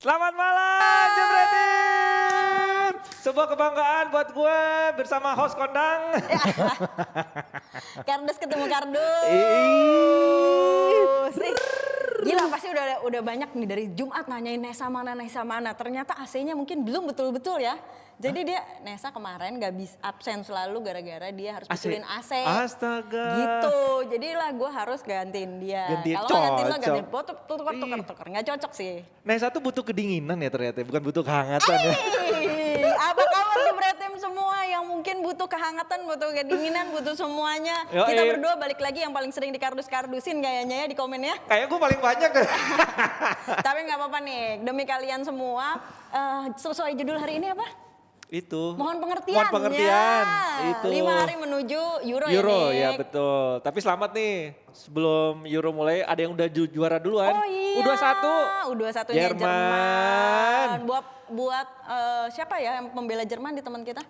Selamat malam Jemretim. Sebuah kebanggaan buat gue bersama host kondang. Kardus ketemu kardus. Gila pasti udah banyak nih dari Jumat nanyain Nesa mana. Ternyata AC-nya mungkin belum betul-betul ya. Jadi dia Nesa kemarin gak bisa absen selalu gara-gara dia harus betulin AC. Astaga. Gitu. Jadilah gue harus gantiin dia. Kalau gantiin lo gantiin tuker. Gak cocok sih. Nesa tuh butuh kedinginan ya ternyata, bukan butuh kehangatan ya. Apa kabar Jemretim semua yang mungkin butuh kehangatan, butuh kedinginan, butuh semuanya. Kita berdua balik lagi yang paling sering dikardus-kardusin kayaknya ya di komen ya. Kayak gue paling banyak. Tapi nggak apa-apa nih, demi kalian semua. Sesuai judul hari ini apa? Itu. Mohon pengertian. Mohon pengertian. Itu. 5 hari menuju Euro ya betul. Tapi selamat nih, sebelum Euro mulai ada yang udah juara duluan. Oh iya. U21-nya Jerman. Buat siapa ya yang pembela Jerman di teman kita?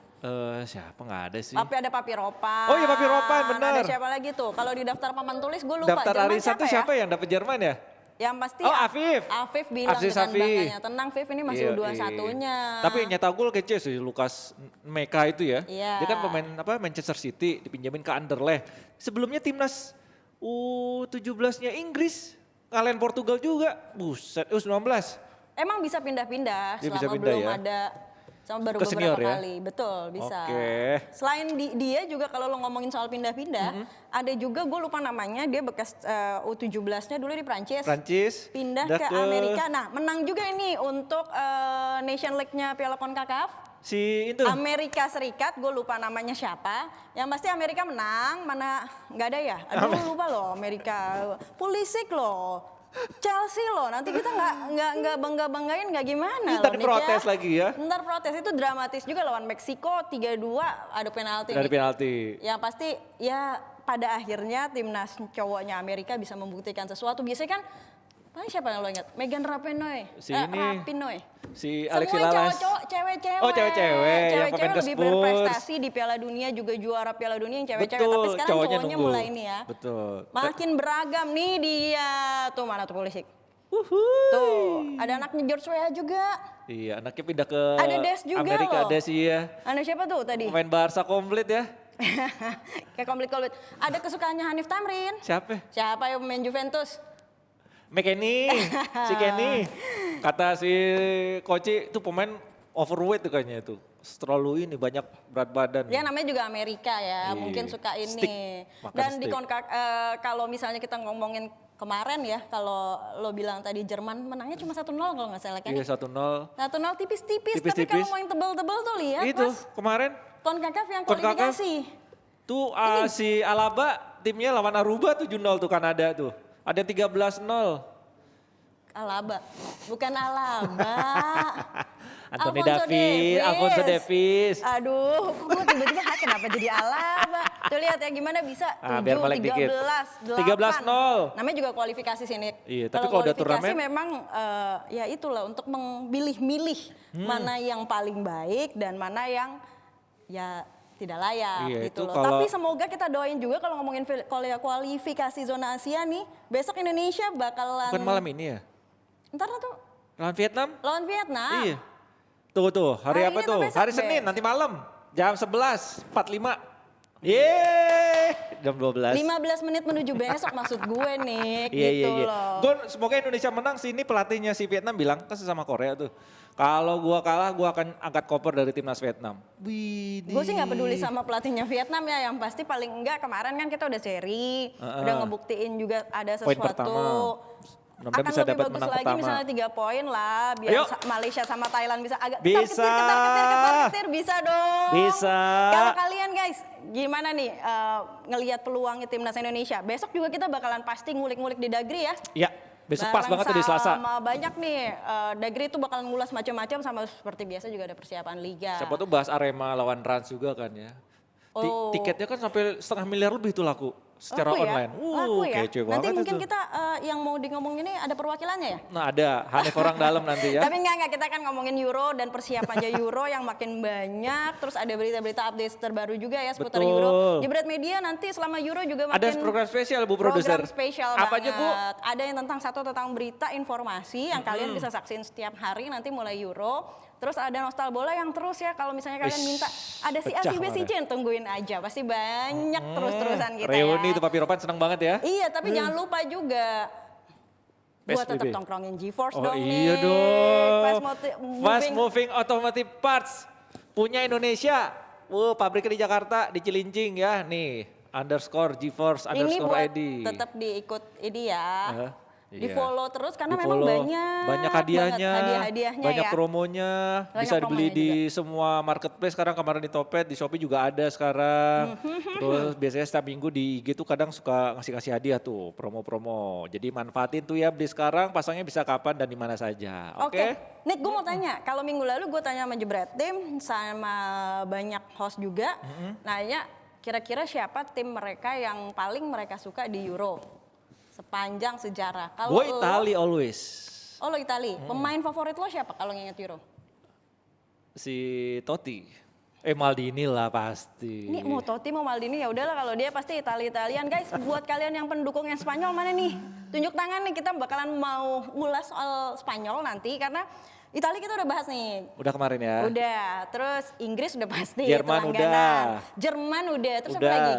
Siapa nggak ada sih. Tapi ada Papi Ropan. Oh iya Papi Ropan benar. Ada siapa lagi tuh? Kalau di daftar papan tulis gue lupa. Daftar Jerman arisan tuh siapa yang dapat Jerman ya? Yang pasti Afif. Afif bilang dengan bangganya, tenang Afif ini masih U21-nya. Tapi yang nyetak gol kece sih Lukas Meka itu ya. Iya. Dia kan pemain Manchester City dipinjamin ke Anderlecht. Sebelumnya timnas U17-nya Inggris ngalahin Portugal juga. Buset, U19. Emang bisa pindah-pindah Dia selama bisa pindah belum ya? ada sama baru Ke senior beberapa ya? kali. Betul, bisa. Oke. Selain dia juga kalau lo ngomongin soal pindah-pindah, ada juga gue lupa namanya, dia bekas U17-nya dulu di Prancis. Pindah ke Amerika. Nah, menang juga ini untuk Nation League-nya Piala CONCACAF. Si itu. Amerika Serikat, gue lupa namanya siapa. Yang pasti Amerika menang, mana nggak ada ya? Aduh lupa loh Amerika. Pulisic loh. Chelsea loh, nanti kita nggak banggain nggak gimana Ntar loh Nick protes ya. lagi ya. Ntar protes, itu dramatis juga lawan Meksiko 3-2 ada penalti. Dari penalti. Yang pasti ya pada akhirnya timnas cowoknya Amerika bisa membuktikan sesuatu. Biasanya kan, paling siapa yang lo ingat? Megan Rapinoe. Si Semua Alexi Lalas. cowok-cowok, cewek-cewek. Oh cewek-cewek yang pemain ke lebih Spurs. berprestasi di Piala Dunia, juga juara Piala Dunia yang cewek-cewek. Tapi sekarang cowoknya nunggu. mulai ini ya. Betul. Makin beragam nih dia. Tuh mana tuh Pulisic. Tuh ada anaknya George Weah juga. Iya anaknya pindah ke Ada Des juga Amerika. loh. Des iya. Ada siapa tuh tadi? Pemain Barca komplit ya. Kayak komplit. Ada kesukaannya Hanif Tamrin. Siapa yang pemain Juventus? McKennie, si Kenny. Kata si Koci itu pemain overweight tuh kayaknya itu. Terlalu ini banyak berat badan. Dia namanya juga Amerika ya, mungkin suka ini. Dan di kalau misalnya kita ngomongin kemarin ya, kalau lo bilang tadi Jerman menangnya cuma 1-0 kalau nggak salah kan? Iya 1-0. 1-0 tipis-tipis, tapi kalau mau yang tebel-tebel tuh lihat itu Mas. kemarin. CONCACAF yang kualifikasi. Tuh si Alaba timnya lawan Aruba 7-0 tuh Kanada tuh. Ada 13-0. Alaba, bukan Alaba. Alfonso Davies. Aduh, kok tiba-tiba kenapa jadi Alaba? Tuh lihat ya gimana bisa 7, 13, 8. Namanya juga kualifikasi sini. Iya, tapi kalau udah turnamen memang ya itulah untuk memilih-milih mana yang paling baik dan mana yang ya tidak layak gitu loh. Tapi semoga kita doain juga kalau ngomongin kualifikasi zona Asia nih, besok Indonesia bakalan. Bukan malam ini ya? Ntar tuh. Lawan Vietnam? Lawan Vietnam. Iya. Tuh, hari apa tuh? Hari Senin nanti malam. Jam 11.45. Yeay, jam 12. 15 menit menuju besok maksud gue nih, gitu loh. Semoga Indonesia menang sih, ini pelatihnya si Vietnam bilang, kan sesama Korea tuh. Kalau gua kalah, gua akan angkat koper dari timnas Vietnam. Gue sih gak peduli sama pelatihnya Vietnam ya, yang pasti paling enggak kemarin kan kita udah seri, udah ngebuktiin juga ada sesuatu. Akan bisa lebih bagus lagi pertama. Misalnya 3 poin lah, biar Malaysia sama Thailand bisa agak ketar-ketir, bisa dong. Bisa. Kalau kalian guys, gimana nih ngelihat peluangnya timnas Indonesia? Besok juga kita bakalan pasti ngulik-ngulik di Dagri ya. Iya, besok pas banget tuh di Selasa. Sama banyak nih, Dagri itu bakalan ngulas macam-macam sama seperti biasa juga ada persiapan Liga. Siapa tuh bahas Arema lawan Rans juga kan ya. Tiketnya kan sampai 500 miliar lebih tuh laku. secara laku online. Laku ya. Kece Nanti banget mungkin itu. kita yang mau ngomongin ini ada perwakilannya ya? Nah ada, Hanif orang dalam nanti ya. Tapi enggak, kita kan ngomongin Euro dan persiapannya Euro yang makin banyak. Terus ada berita-berita update terbaru juga ya seputar Betul. Euro. Jebret Media nanti selama Euro juga makin Ada program spesial Bu Produser. program spesial Apa banget. aja Bu? Ada yang tentang berita informasi yang kalian bisa saksiin setiap hari nanti mulai Euro. Terus ada Nostal Bola yang terus ya kalau misalnya kalian minta ada si A, si B, si C, tungguin aja. Pasti banyak terus-terusan kita Reuni ya. itu Papi Ropan senang banget ya. Iya, tapi jangan lupa juga buat PSBB. tetap tongkrongin GeForce Oh dong iya nih. dong. Fast Moving Automotive Parts punya Indonesia. Pabriknya di Jakarta, di Cilincing ya. Nih, _GeForce Ini buat _ID. tetap diikut ini ya. Di Iya. follow terus karena memang Di-follow. banyak Banyak hadiahnya, hadiahnya banyak ya. promonya, Banyak bisa dibeli promonya di semua marketplace. Sekarang kemarin di Topet, di Shopee juga ada sekarang. Terus biasanya setiap minggu di IG tuh kadang suka ngasih-ngasih hadiah tuh, promo-promo. Jadi manfaatin tuh ya, beli sekarang, pasangnya bisa kapan dan di mana saja. Oke? Nick, gue mau tanya, kalau minggu lalu gue tanya sama Jebret Tim sama banyak host juga, nanya kira-kira siapa tim mereka yang paling mereka suka di Euro sepanjang sejarah. Kalau Gue Itali always. Oh lo Itali, pemain favorit lo siapa kalau nginget Euro? Si Totti. Maldini lah pasti. Ini mau Totti mau Maldini ya udahlah kalau dia pasti Italian guys. Buat kalian yang pendukungnya Spanyol mana nih? Tunjuk tangan nih, kita bakalan mau ulas soal Spanyol nanti karena Italia kita udah bahas nih. Udah kemarin ya? Udah, terus Inggris udah pasti. Jerman itu langganan. udah. Jerman udah, terus Udah. apa lagi?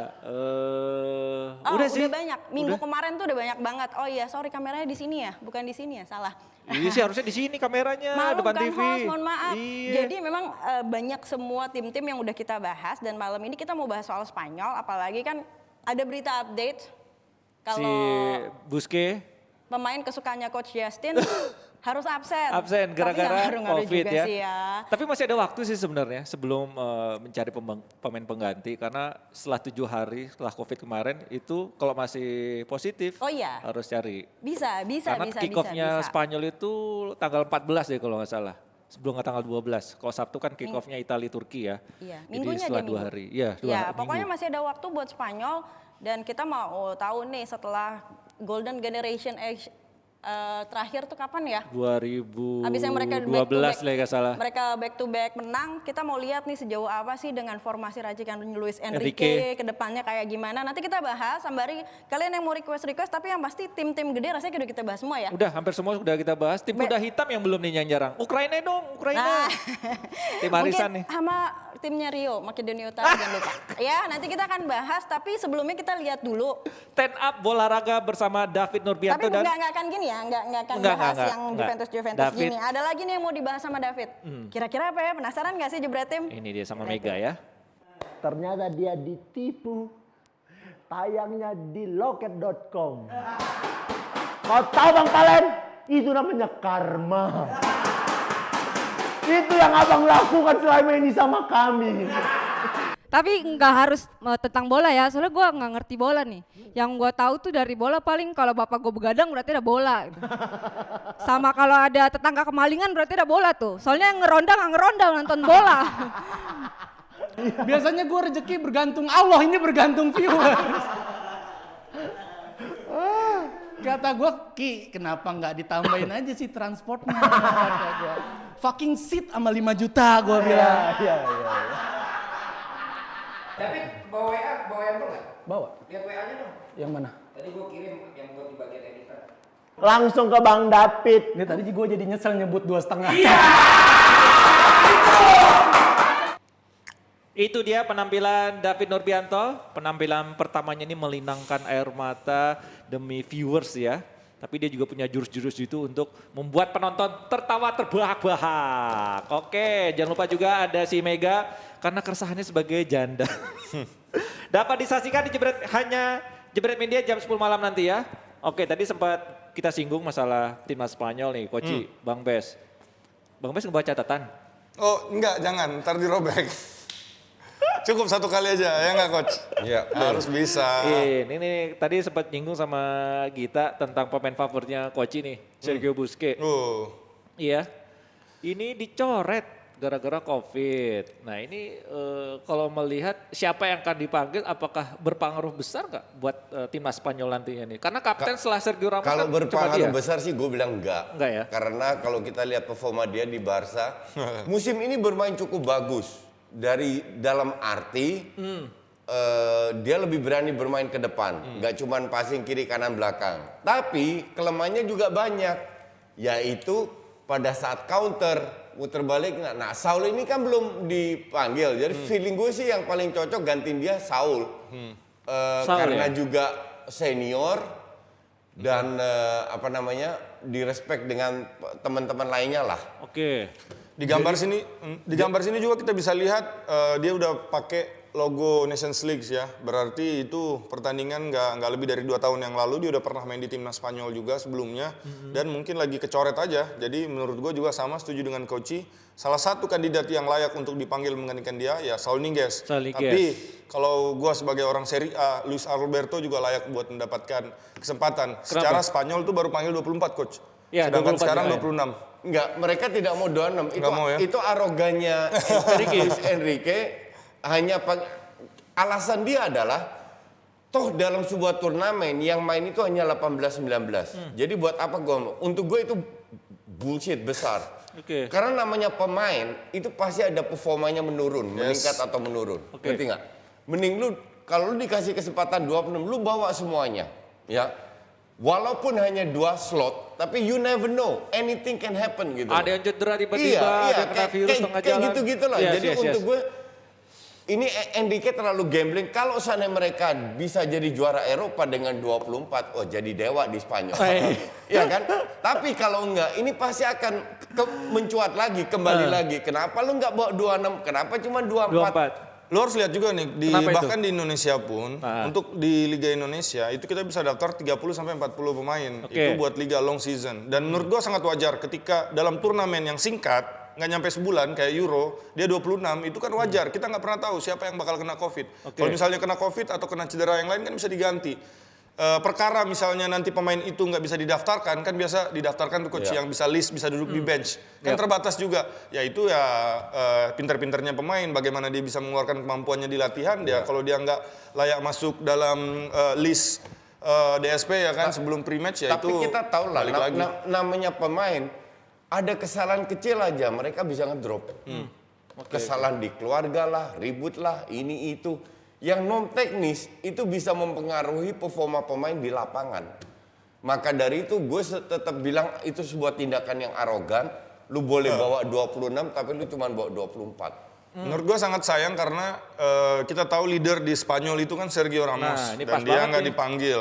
Udah sih. Udah banyak. Minggu kemarin tuh udah banyak banget. Oh iya, sorry kameranya di sini ya, bukan di sini ya, salah. Iya sih harusnya di sini kameranya, Malu depan kan TV. host, mohon maaf. Iya. Jadi memang banyak semua tim-tim yang udah kita bahas dan malam ini kita mau bahas soal Spanyol, apalagi kan ada berita update kalau Si Busquets pemain kesukaannya Coach Justin harus absen. absen Tapi gara-gara nggak ngaruh-ngaruh COVID juga ya. sih ya. Tapi masih ada waktu sih sebenarnya sebelum mencari pemain pengganti karena setelah 7 hari setelah COVID kemarin itu kalau masih positif Oh iya. harus cari. Bisa. Karena kick off-nya bisa. Spanyol itu tanggal 14 deh kalau nggak salah. Sebelum tanggal 12. Kalau Sabtu kan kick off-nya Italia Turki ya. Iya, Jadi minggunya setelah dia 2 hari. Iya, 2 Ya, hari. pokoknya masih ada waktu buat Spanyol dan kita mau tahu nih setelah Golden Generation Age terakhir tuh kapan ya? 2012 Habis yang mereka lah nggak salah. Mereka back to back menang, kita mau lihat nih sejauh apa sih dengan formasi racikan Luis Enrique ke depannya kayak gimana. Nanti kita bahas sembari kalian yang mau request tapi yang pasti tim-tim gede rasanya udah kita bahas semua ya. Udah hampir semua sudah kita bahas. Tim kuda hitam yang belum nih yang jarang. Ukraina dong, Ukraina. Nah, Tim arisan nih. mungkin sama timnya Rio, Makedonia Utara jangan lupa. Ya, nanti kita akan bahas tapi sebelumnya kita lihat dulu. Stand up bola raga bersama David Nurbianto Tapi dan nggak akan gini ya, nggak akan Enggak, bahas enggak, yang enggak. Juventus David. gini. Ada lagi nih yang mau dibahas sama David. Kira-kira apa ya? Penasaran nggak sih Jebret Tim? ini dia sama Mega ya. Ternyata dia ditipu. Tayangnya di loket.com. Kau tahu Bang Palen? Itu namanya karma. Itu yang abang lakukan selama ini sama kami. Tapi nggak harus tentang bola ya, soalnya gue nggak ngerti bola nih. Yang gue tahu tuh dari bola paling kalau bapak gue begadang berarti ada bola. Gitu. Sama kalau ada tetangga kemalingan berarti ada bola tuh. Soalnya yang ngeronda nggak ngeronda nonton bola. Biasanya gue rezeki bergantung Allah, ini bergantung viewers. Kata gue, Ki, kenapa nggak ditambahin aja sih transportnya? Kata gua. Fucking seat sama 5 juta gue bilang. Iya. Tapi bawa handphone nggak? Bawa, Lihat WA-nya dong. yang mana? Tadi gue kirim yang buat di bagian editan. Langsung ke Bang David. Ini tadi gue jadi nyesel nyebut 2,5. Itu dia penampilan David Nurbianto. Penampilan pertamanya ini melinangkan air mata demi viewers ya. Tapi dia juga punya jurus-jurus itu untuk membuat penonton tertawa terbahak-bahak. Oke, jangan lupa juga ada si Mega karena keresahannya sebagai janda. Dapat disaksikan di Jebret Media jam 10 malam nanti ya. Oke, tadi sempat kita singgung masalah timnas Spanyol nih, Koci, Bang Bes. Bang Bes ngebaca catatan? Oh enggak, jangan, ntar dirobek. Cukup satu kali aja, ya enggak Coach? Iya, harus bisa. Ini tadi sempat nyinggung sama Gita tentang pemain favoritnya Koci nih, Sergio Busquets. Oh, Iya, ini dicoret gara-gara COVID. Nah ini kalau melihat siapa yang akan dipanggil, apakah berpengaruh besar nggak buat timnas Spanyol nantinya nih? Karena kapten setelah Sergio Ramos Kalau kan berpengaruh cuma dia. besar sih gue bilang enggak. Enggak ya? Karena kalau kita lihat performa dia di Barca, musim ini bermain cukup bagus. Dari dalam arti dia lebih berani bermain ke depan, nggak cuman passing kiri kanan belakang. Tapi kelemahannya juga banyak, yaitu pada saat counter muter balik. Nah Saul ini kan belum dipanggil, jadi feeling gue sih yang paling cocok gantiin dia Saul, karena juga senior dan direspek dengan teman-teman lainnya lah. Oke. Di gambar sini juga kita bisa lihat dia udah pakai logo Nations League ya. Berarti itu pertandingan nggak lebih dari 2 tahun yang lalu dia udah pernah main di timnas Spanyol juga sebelumnya dan mungkin lagi kecoret aja. Jadi menurut gue juga sama setuju dengan Koci. Salah satu kandidat yang layak untuk dipanggil menggantikan dia ya Saul Niguez. Tapi kalau gue sebagai orang Serie A, Luis Alberto juga layak buat mendapatkan kesempatan. Secara Spanyol tuh baru panggil 24 coach. Ya, Sedangkan 24 sekarang ya. 26. Enggak, mereka tidak mau 26. Itu arogannya Luis Enrique. Alasan dia adalah toh dalam sebuah turnamen yang main itu hanya 18-19. Jadi buat apa gue? Untuk gue itu bullshit besar. Karena namanya pemain itu pasti ada performanya menurun, meningkat atau menurun. Ngerti nggak? Mending lu kalau lu dikasih kesempatan 26, lu bawa semuanya, ya. Walaupun hanya 2 slot, tapi you never know, anything can happen gitu. Ada yang cedera tiba-tiba, ada yang kena virus tengah jalan. Kayak gitu-gitu lah. Jadi untuk gue ini Enrique terlalu gambling. Kalau seandainya mereka bisa jadi juara Eropa dengan 24, oh jadi dewa di Spanyol. Ya kan? Tapi kalau enggak, ini pasti akan mencuat lagi, kembali lagi. Kenapa lu enggak bawa 26? Kenapa cuma 24? Lo harus lihat juga nih, bahkan di Indonesia pun, untuk di Liga Indonesia, itu kita bisa daftar 30-40 pemain. Itu buat Liga long season. Dan menurut gua sangat wajar ketika dalam turnamen yang singkat, nggak nyampe sebulan kayak Euro, dia 26, itu kan wajar. Kita nggak pernah tahu siapa yang bakal kena COVID. Kalau misalnya kena COVID atau kena cedera yang lain kan bisa diganti. Perkara misalnya nanti pemain itu nggak bisa didaftarkan, kan biasa didaftarkan tuh coach yang bisa list, bisa duduk di bench. Kan terbatas juga. Ya itu ya pinter-pinternya pemain, bagaimana dia bisa mengeluarkan kemampuannya di latihan. Dia kalau dia nggak layak masuk dalam list DSP ya kan sebelum pre-match ya tapi itu kita tahu lah namanya pemain ada kesalahan kecil aja mereka bisa ngedrop. Kesalahan di keluarga lah, ribut lah, ini itu. Yang non teknis itu bisa mempengaruhi performa pemain di lapangan. Maka dari itu gue tetap bilang itu sebuah tindakan yang arogan. Lu boleh bawa 26 tapi lu cuma bawa 24. Menurut gue sangat sayang karena kita tahu leader di Spanyol itu kan Sergio Ramos ini dan pas dia banget nggak nih. dipanggil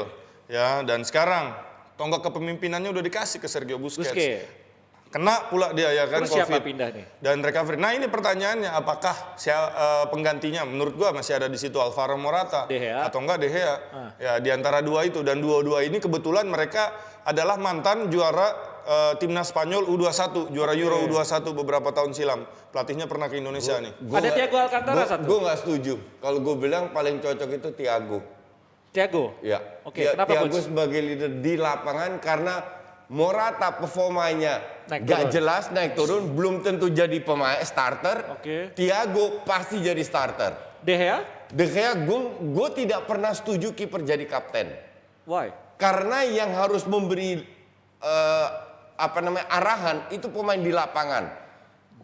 ya dan sekarang tonggak kepemimpinannya udah dikasih ke Sergio Busquets. Kena pula dia ya kan Terus siapa COVID pindah nih? dan recovery. Nah ini pertanyaannya apakah penggantinya? Menurut gua masih ada di situ Alvaro Morata De Gea. atau enggak De Gea. Ya di antara dua itu dan dua-dua ini kebetulan mereka adalah mantan juara timnas Spanyol U21, juara Euro U21 beberapa tahun silam. Pelatihnya pernah ke Indonesia nih. Ada Thiago Alcantara satu. Gue nggak setuju. Kalau gue bilang paling cocok itu Thiago. Thiago? Ya. Oke, kenapa Thiago coach? sebagai leader di lapangan karena Morata performanya Naik gak turun. jelas naik turun, belum tentu jadi pemain starter. Oke. Thiago pasti jadi starter. De Gea? De Gea gue tidak pernah setuju kiper jadi kapten. Why? Karena yang harus memberi arahan itu pemain di lapangan.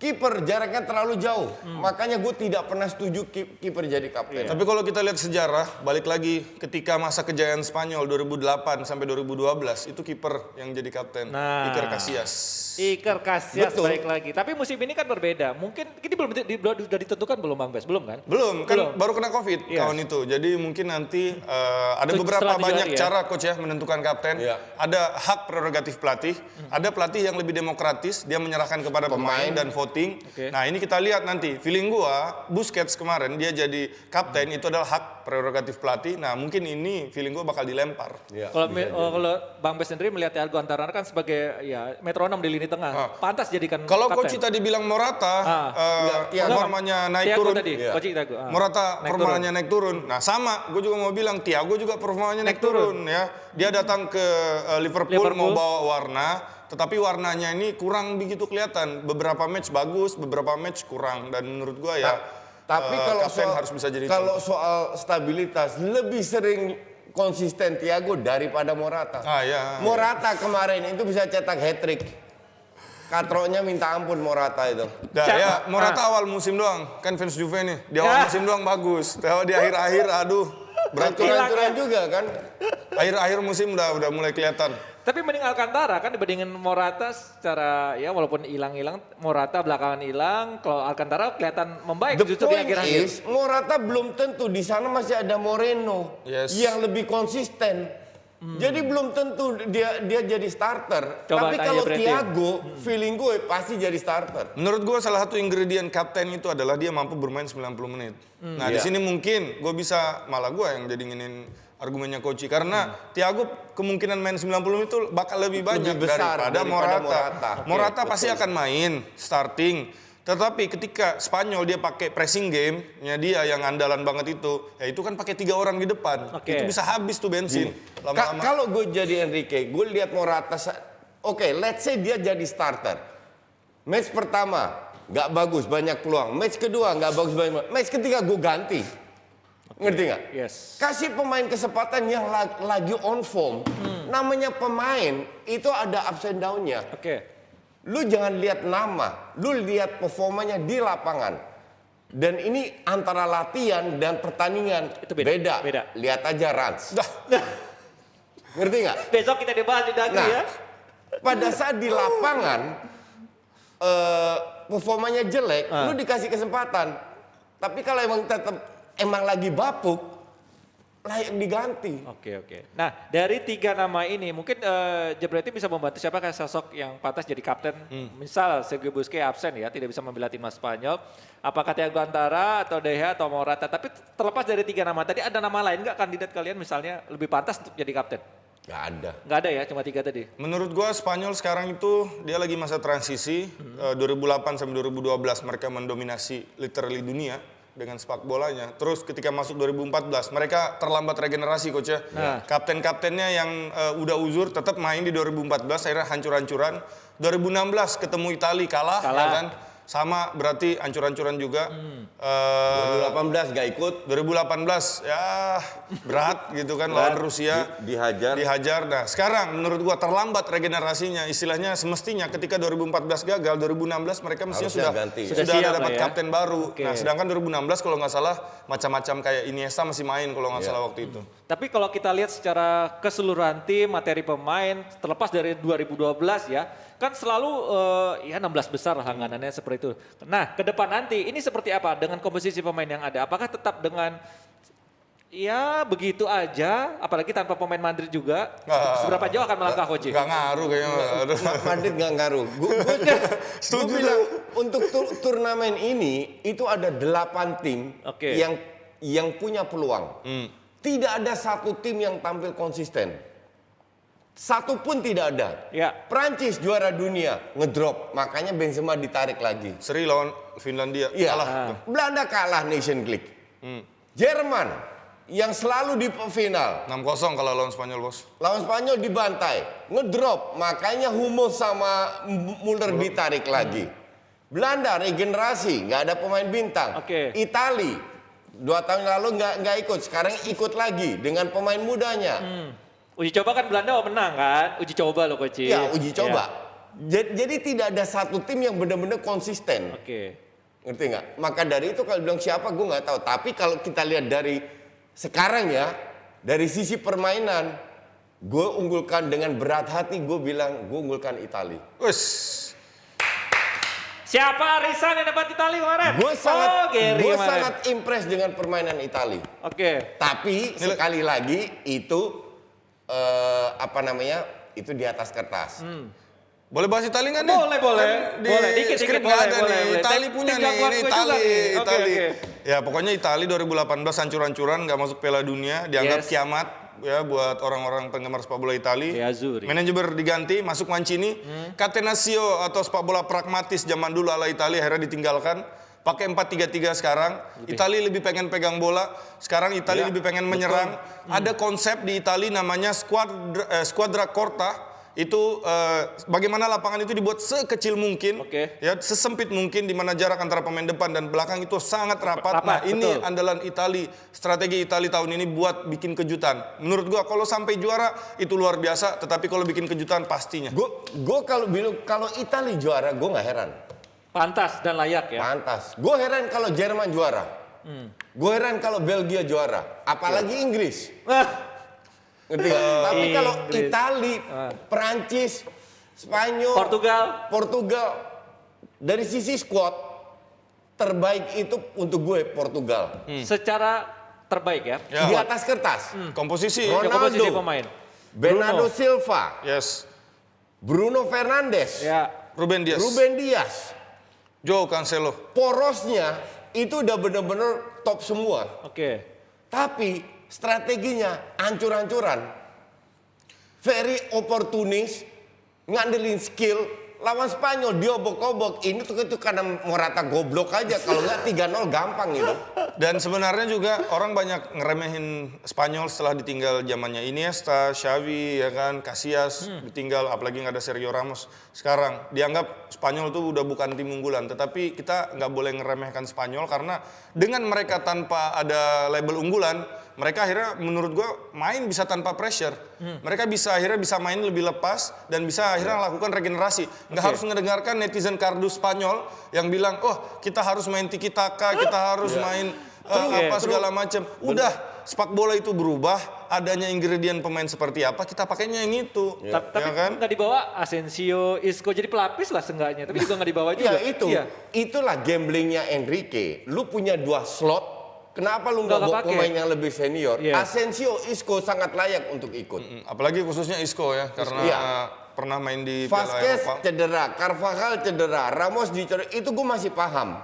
Kiper jaraknya terlalu jauh, makanya gue tidak pernah setuju kiper jadi kapten. Tapi kalau kita lihat sejarah, balik lagi ketika masa kejayaan Spanyol 2008 sampai 2012 itu kiper yang jadi kapten, Nah. Iker Casillas. Iker Casillas Betul. baik lagi. Tapi musim ini kan berbeda. Mungkin ini belum sudah ditentukan belum Bang Bes? Belum kan? Belum, kan Belum. baru kena COVID Yes. kawan itu. Jadi mungkin nanti ada Setelah beberapa 7 banyak hari ya? cara coach ya menentukan kapten. Iya. Ada hak prerogatif pelatih, ada pelatih yang lebih demokratis, dia menyerahkan kepada pemain dan voting. Oke. Nah, ini kita lihat nanti. Feeling gua Busquets kemarin dia jadi kapten itu adalah hak prerogatif pelatih. Nah, mungkin ini feeling gua bakal dilempar. Ya, Kalau bisa jadi. kalau Bang Bes sendiri melihat Thiago Alcantara kan sebagai ya metronom di lini tengah. Pantas jadikan Kalau kapten. coach tadi bilang Morata, performanya naik Thiago turun. tadi, Iya. Coach Thiago. Morata Naik performanya naik turun. Nah sama, gue juga mau bilang Thiago juga performanya naik turun ya. Dia datang ke Liverpool mau bawa warna, tetapi warnanya ini kurang begitu kelihatan. Beberapa match bagus, beberapa match kurang. Dan menurut gua ya, tapi kalau kapten harus bisa jadi soal stabilitas, lebih sering konsisten Thiago daripada Morata. Ya. Morata kemarin itu bisa cetak hat-trick. Katroknya minta ampun Morata itu. Ya, Morata awal musim doang, kan fans Juve nih. Di awal musim doang bagus. Di akhir-akhir, aduh. Hancur-hancuran juga kan. Akhir-akhir musim udah mulai kelihatan. Tapi mending Alcantara kan dibandingin Morata secara ya walaupun hilang-hilang, Morata belakangan hilang, kalau Alcantara kelihatan membaik The justru di point akhir-akhir. is, Morata belum tentu, di sana masih ada Moreno yang lebih konsisten. Jadi belum tentu dia jadi starter. Coba tapi tanya kalau berarti. Thiago, feeling gue pasti jadi starter. Menurut gue salah satu ingredient kapten itu adalah dia mampu bermain 90 menit. Nah di sini mungkin gue bisa, malah gue yang jadi nginin argumennya Koci. Karena Thiago kemungkinan main 90 menit itu bakal lebih banyak besar daripada Morata. Oke, Morata pasti betul. akan main, starting. Tetapi ketika Spanyol dia pakai pressing game-nya dia yang andalan banget itu kan pakai 3 orang di depan. Itu bisa habis tuh bensin. Lama-lama. Kalau gue jadi Enrique, gue lihat Morata, let's say dia jadi starter. Match pertama nggak bagus, banyak peluang. Match kedua nggak bagus, banyak peluang. Match ketiga gue ganti. Ngerti nggak? Yes. Kasih pemain kesempatan yang lagi on form. Namanya pemain itu ada ups and down-nya. Lu jangan lihat nama, lu lihat performanya di lapangan. Dan ini antara latihan dan pertandingan Itu beda. Lihat aja Rans. Ngerti nggak? Besok kita dibahas di Dagu ya. Pada saat di lapangan performanya jelek, lu dikasih kesempatan. Tapi kalau emang lagi bapuk, layak diganti. Oke. Nah, dari 3 nama ini mungkin Jebreti bisa membantu siapa kayak sosok yang pantas jadi kapten. Misal Sergio Busquets absen ya, tidak bisa membela timnas Spanyol. Apakah Thiago Alcantara atau De Gea atau Morata? Tapi terlepas dari 3 nama tadi, ada nama lain nggak kandidat kalian misalnya lebih pantas untuk jadi kapten? Nggak ada ya, cuma 3 tadi. Menurut gua Spanyol sekarang itu dia lagi masa transisi. 2008 sampai 2012 mereka mendominasi literally dunia dengan sepak bolanya. Terus ketika masuk 2014 mereka terlambat regenerasi coach ya. Kapten-kaptennya yang udah uzur tetap main di 2014 akhirnya hancur-hancuran. 2016 ketemu Italia kalah. Ya kan? Sama berarti hancur-hancuran juga. 2018 nggak ikut. 2018 ya berat gitu kan lawan Rusia. Dihajar. Nah sekarang menurut gua terlambat regenerasinya. Istilahnya semestinya ketika 2014 gagal, 2016 mereka mestinya sudah ada dapat kapten baru. Nah sedangkan 2016 kalau nggak salah macam-macam kayak Iniesta masih main kalau nggak salah waktu itu. Tapi kalau kita lihat secara keseluruhan tim, materi pemain, terlepas dari 2012 ya, kan selalu ya 16 besar langganannya seperti itu. Nah, ke depan nanti ini seperti apa dengan komposisi pemain yang ada? Apakah tetap dengan ya begitu aja, apalagi tanpa pemain Madrid juga? Seberapa jauh akan melangkah Coach? Nggak ngaruh kayaknya. Madrid nggak ngaruh. Gue bilang untuk turnamen ini itu ada 8 tim yang punya peluang. Tidak ada satu tim yang tampil konsisten. Satu pun tidak ada. Prancis juara dunia ngedrop, makanya Benzema ditarik lagi. Seri lawan Finlandia kalah. Belanda kalah Nation League. Jerman yang selalu di final 6-0 kalau lawan Spanyol bos. Lawan Spanyol dibantai, ngedrop, makanya Hummels sama Muller ditarik lagi. Belanda regenerasi, nggak ada pemain bintang. Itali 2 tahun lalu nggak ikut, sekarang ikut lagi dengan pemain mudanya. Uji coba kan Belanda menang kan? Uji coba loh Coach. Ya uji coba. Jadi tidak ada satu tim yang benar-benar konsisten. Ngerti nggak? Maka dari itu kalau bilang siapa gue nggak tahu. Tapi kalau kita lihat dari sekarang ya, dari sisi permainan, gue unggulkan dengan berat hati. Gue bilang gue unggulkan Italia. Siapa arisan yang dapat Italia kemarin? Gue sangat impress dengan permainan Italia. Tapi sekali lagi itu itu di atas kertas. Boleh bahas Italia nggak nih? Boleh. Di Dikit-dikit skrip nggak ada boleh. nih. Italia punya nih, ini Italia. Ya pokoknya Italia 2018 hancur-hancuran, nggak masuk Piala Dunia, dianggap kiamat ya buat orang-orang penggemar sepak bola Italia. Manajemen diganti, masuk Mancini. Catenaccio atau sepak bola pragmatis zaman dulu ala Italia akhirnya ditinggalkan. Pakai 4-3-3 sekarang. Italia lebih pengen pegang bola. Sekarang Italia lebih pengen menyerang. Ada konsep di Italia namanya squadra corta. itu bagaimana lapangan itu dibuat sekecil mungkin, ya sesempit mungkin, di mana jarak antara pemain depan dan belakang itu sangat rapat. Nah, ini andalan Itali, strategi Itali tahun ini buat bikin kejutan. Menurut gua kalau sampai juara itu luar biasa, tetapi kalau bikin kejutan pastinya. Gue kalau Itali juara, gue nggak heran. Pantas dan layak ya. Pantas. Gue heran kalau Jerman juara. Gue heran kalau Belgia juara. Apalagi Inggris. Ngerti gak? Tapi kalau Itali, Perancis, Spanyol, Portugal, dari sisi squad terbaik itu untuk gue Portugal. Secara terbaik ya. Di atas kertas. Komposisi. Ronaldo, komposisi pemain. Bernardo Silva, Yes. Bruno Fernandes, Ya. Ruben Dias, Joe Cancelo. Porosnya itu udah bener-bener top semua. Oke. Tapi strateginya hancur-hancuran. Very opportunis, ngandelin skill. Lawan Spanyol diobok-obok. Ini tuh itu karena Morata goblok aja. Kalau nggak 3-0 gampang gitu. Dan sebenarnya juga orang banyak ngeremehin Spanyol setelah ditinggal zamannya Iniesta, Xavi, ya kan, Casillas ditinggal, apalagi nggak ada Sergio Ramos. Sekarang dianggap Spanyol tuh udah bukan tim unggulan, tetapi kita nggak boleh ngeremehkan Spanyol karena dengan mereka tanpa ada label unggulan, mereka akhirnya menurut gua main bisa tanpa pressure. Mereka akhirnya bisa main lebih lepas dan bisa akhirnya lakukan regenerasi. Nggak harus mendengarkan netizen kardus Spanyol yang bilang, oh kita harus main tiki taka, kita harus main segala macam. Udah, sepak bola itu berubah. Adanya ingredient pemain seperti apa, kita pakainya yang itu. Tapi ya kan? nggak dibawa Asensio, Isco jadi pelapis lah seenggaknya. Tapi juga nggak dibawa juga. Ya itulah gamblingnya Enrique. Lu punya 2 slot. Kenapa lu nggak bawa pemain yang lebih senior? Asensio, Isco sangat layak untuk ikut. Apalagi khususnya Isco ya, karena pernah main di Piala Vasquez Eropa. cedera, Carvajal cedera, Ramos dicedera, itu gue masih paham.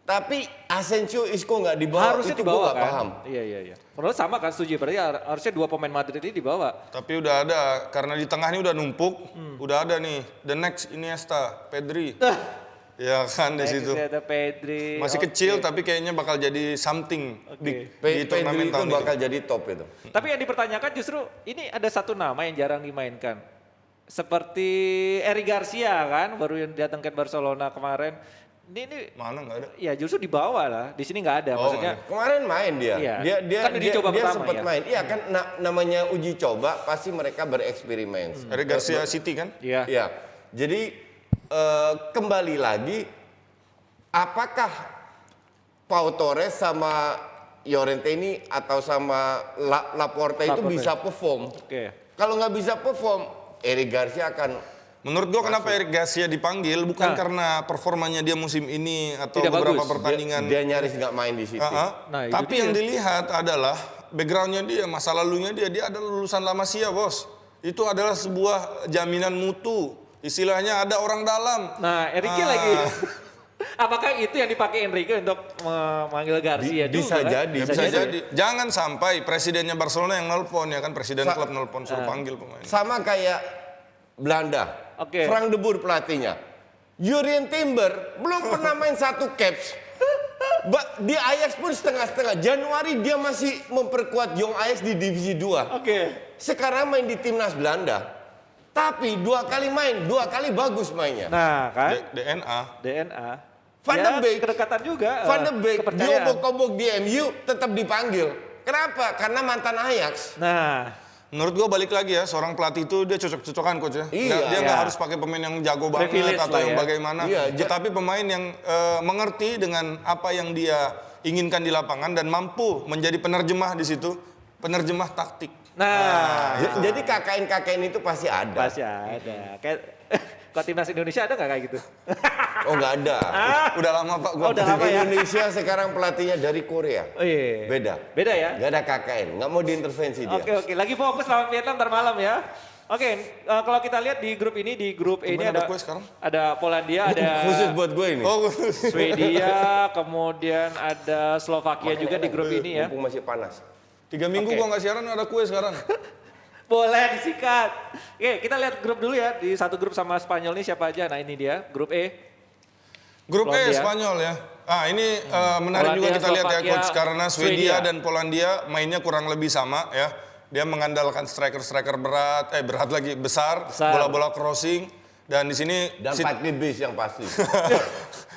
Tapi Asensio, Isco nggak dibawa, Harusnya itu dibawa gue nggak kan? paham. Iya. Menurut sama kan, setuju. Berarti harusnya 2 pemain Madrid ini dibawa. Tapi udah ada, karena di tengah ini udah numpuk, udah ada nih, the next Iniesta, Pedri. Ya kan di situ. Ada Pedri. Masih kecil tapi kayaknya bakal jadi something di turnamen Pedri itu tahun bakal ini. jadi top itu. Tapi yang dipertanyakan justru ini ada satu nama yang jarang dimainkan. Seperti Eric Garcia kan, baru yang datangkan Barcelona kemarin. Ini Mana nggak ada? ya justru dibawa lah. Di sini nggak ada. Maksudnya Kemarin main dia. Iya. Dia Kan uji coba pertama sempat ya? main. Iya kan namanya uji coba pasti mereka bereksperimen. Eric Garcia City kan? Iya. Iya. Jadi kembali lagi, apakah Pau Torres sama Llorente ini atau sama Laporte itu bisa perform? Oke. Kalau nggak bisa perform, Eric Garcia akan. Menurut gua kenapa Eric Garcia dipanggil bukan karena performanya dia musim ini atau Tidak beberapa bagus. pertandingan. Dia nyaris nggak main di City. Nah, itu Tapi dia. yang dilihat adalah backgroundnya dia, masa lalunya dia adalah lulusan La Masia, bos. Itu adalah sebuah jaminan mutu. Istilahnya ada orang dalam. Nah, Enrique lagi. Apakah itu yang dipakai Enrique untuk memanggil Garcia Bisa juga, kan? jadi. Ya, bisa jadi. Jangan sampai presidennya Barcelona yang nelpon ya kan, presiden klub nelpon suruh panggil pemain. Sama kayak Belanda. Oke. Frank de Boer pelatihnya. Jurien Timber belum pernah main 1 caps. Di Ajax pun setengah-setengah. Januari dia masih memperkuat Jong Ajax di divisi 2. Oke. Sekarang main di timnas Belanda. Tapi 2 kali main, 2 kali bagus mainnya. Nah, kan? DNA. Van de Beek. Kedekatan juga. Van de Beek kepercayaan. diobok-obok di MU tetap dipanggil. Kenapa? Karena mantan Ajax. Nah, Menurut gua balik lagi ya, seorang pelatih itu dia cocok-cocokan coach ya. Iya. Dia nggak Iya. harus pakai pemain yang jago banget Privilege atau lah yang ya. bagaimana. Iya, Tetapi pemain yang mengerti dengan apa yang dia inginkan di lapangan dan mampu menjadi penerjemah di situ, penerjemah taktik. Jadi KKN itu pasti ada. pasti ada. Kayak kalau timnas Indonesia ada nggak kayak gitu? Oh nggak ada. Udah lama Pak gua. Oh, udah lama ya? Indonesia sekarang pelatihnya dari Korea. Oh iya. Beda. Beda ya? Nggak ada KKN, nggak mau diintervensi dia. Oke. Lagi fokus lawan Vietnam ntar malam ya. Oke, kalau kita lihat di grup ini, di grup E ini Gimana ada kue sekarang? ada Polandia, ada Khusus buat gue ini. Oh, Swedia, kemudian ada Slovakia juga di grup ini ya. Mumpung masih panas. 3 minggu Oke. gua nggak siaran ada kue sekarang. Boleh disikat. Oke, kita lihat grup dulu ya. Di satu grup sama Spanyol ini siapa aja? Nah ini dia, grup E. Grup E Polandia. Spanyol ya. Ini menarik Polandia, juga kita lihat ya Slovakia, coach karena Swedia Swedia. dan Polandia mainnya kurang lebih sama ya. Dia mengandalkan striker-striker berat lagi, besar. Bola-bola crossing. Dan di sini Dan parkir bis yang pasti.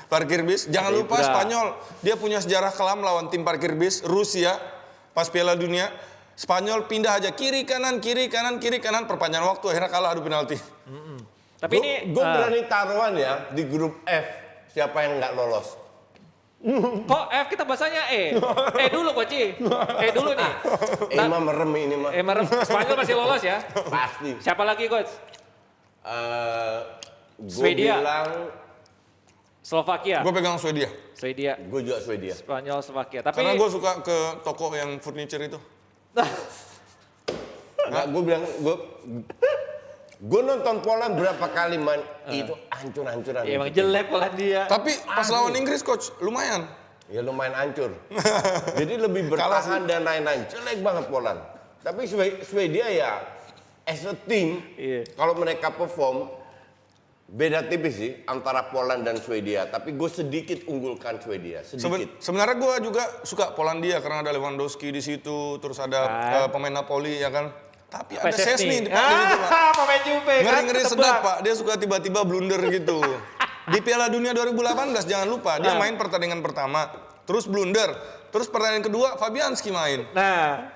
parkir bis. Jangan lupa Spanyol, dia punya sejarah kelam lawan tim parkir bis Rusia pas Piala Dunia. Spanyol pindah aja kiri kanan, perpanjangan waktu akhirnya kalah adu penalti. Tapi ini Gue berani taruhan ya di grup F siapa yang nggak lolos. kok F kita bahasanya E. Dulu Koci. Dulu nih. Mah merem ini mah. Merem. Spanyol masih lolos ya? Pasti. Siapa lagi Coach? Gue Swedia. bilang Slovakia. Gue pegang Swedia. gue juga Swedia. Spanyol, Slovakia. Tapi Karena gue suka ke toko yang furniture itu. Nggak, gue bilang gue nonton Poland berapa kali main itu hancur-hancuran. ya, emang jelek Polandia. Tapi pas lawan Inggris coach lumayan. Ya lumayan hancur. Jadi lebih bertahan dan lain-lain. Jelek banget Poland. Tapi Swedia ya as a team kalau mereka perform beda tipis sih antara Poland dan Swedia. Tapi gue sedikit unggulkan Swedia. Sedikit. Sebenarnya gue juga suka Polandia karena ada Lewandowski di situ, terus ada pemain Napoli ya kan. Tapi ada Szczesny di depan gitu Pak. Pemain Juve kan. Ngeri-ngeri sedap Pak, dia suka tiba-tiba blunder gitu. Di Piala Dunia 2018 jangan lupa, dia main pertandingan pertama, terus blunder. Terus pertandingan kedua Fabianski main. Nah,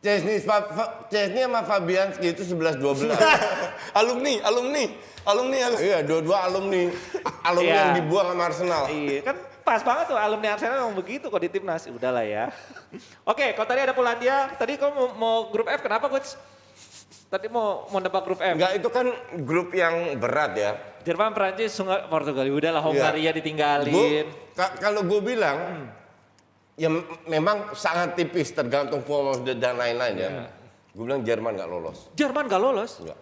Szczesny sama Fabianski itu 11-12. alumni. Iya, dua-dua alumni yang dibuang sama Arsenal. iya kan pas banget tuh alumni Arsenal memang begitu kok di timnas. Udahlah ya. Oke, kalau tadi ada Polandia, tadi kamu mau grup F kenapa Coach? Tadi mau nebak grup F. Enggak, itu kan grup yang berat ya. Jerman, Prancis, Portugal. Udahlah Hongaria ditinggalin. Kalau gue bilang ya memang sangat tipis tergantung form dan lain-lain ya. Gue bilang Jerman nggak lolos. Jerman nggak lolos? Nggak.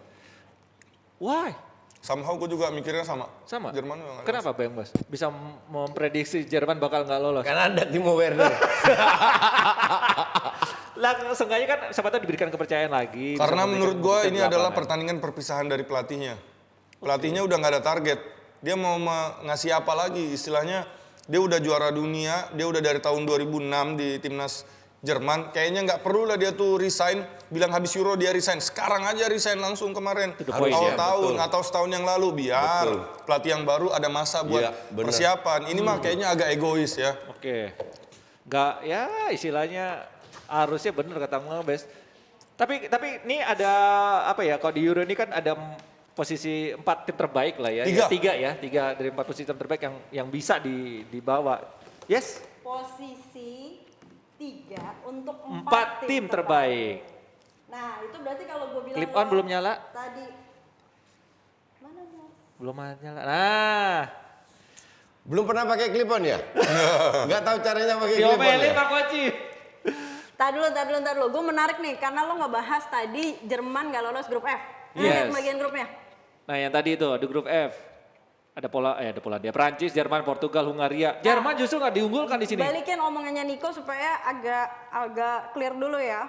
Why? Somehow gue juga mikirnya sama. Sama? Jerman juga nggak Kenapa Bang Bas? Bisa memprediksi Jerman bakal nggak lolos? Karena ada Timo Werner. Lah, seenggaknya kan siapa tahu diberikan kepercayaan lagi. Karena menurut gue ini adalah pertanyaan. pertandingan perpisahan dari pelatihnya. Pelatihnya udah nggak ada target. Dia mau ngasih apa lagi? Istilahnya dia udah juara dunia, dia udah dari tahun 2006 di timnas Jerman. Kayaknya nggak perlu lah dia tuh resign. Bilang habis Euro dia resign. Sekarang aja resign langsung kemarin. Awal tahun atau setahun yang lalu biar pelatih yang baru ada masa buat persiapan. Ini mah kayaknya agak egois ya. Oke. Nggak, ya istilahnya harusnya bener kata Bes. Tapi ini ada apa ya, kalau di Euro ini kan ada posisi 4 tim terbaik lah ya. Tiga dari 4 posisi tim terbaik yang bisa dibawa. Yes? Posisi 3 untuk 4 tim terbaik. Nah, itu berarti kalau gue bilang Clip on belum nyala? Tadi. Mana dia? Belum nyala. Nah. Belum pernah pakai clip on ya? Nggak tahu caranya pakai clip on Diomelin ya? Pak Koci. Tar dulu. Gue menarik nih, karena lo ngebahas tadi Jerman gak lolos grup F. Yes. Lihat bagian grupnya. Nah yang tadi itu di grup F. Ada Polandia, Prancis, Jerman, Portugal, Hungaria. Jerman justru nggak diunggulkan di sini. Balikin omongannya Niko supaya agak clear dulu ya.